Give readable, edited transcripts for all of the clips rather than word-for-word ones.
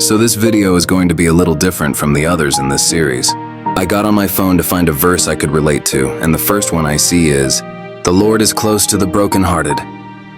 So this video is going to be a little different from the others in this series. I got on my phone to find a verse I could relate to, and the first one I see is, "The Lord is close to the brokenhearted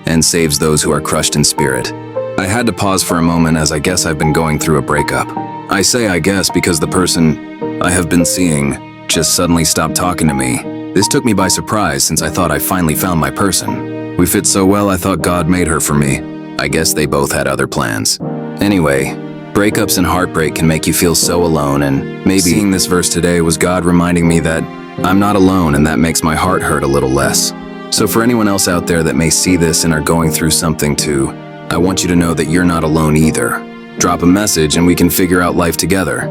and saves those who are crushed in spirit." I had to pause for a moment as I guess I've been going through a breakup. I say I guess because the person I have been seeing just suddenly stopped talking to me. This took me by surprise since I thought I finally found my person. We fit so well I thought God made her for me. I guess they both had other plans. Anyway, breakups and heartbreak can make you feel so alone, and maybe seeing this verse today was God reminding me that I'm not alone, and that makes my heart hurt a little less. So for anyone else out there that may see this and are going through something too, I want you to know that you're not alone either. Drop a message and we can figure out life together.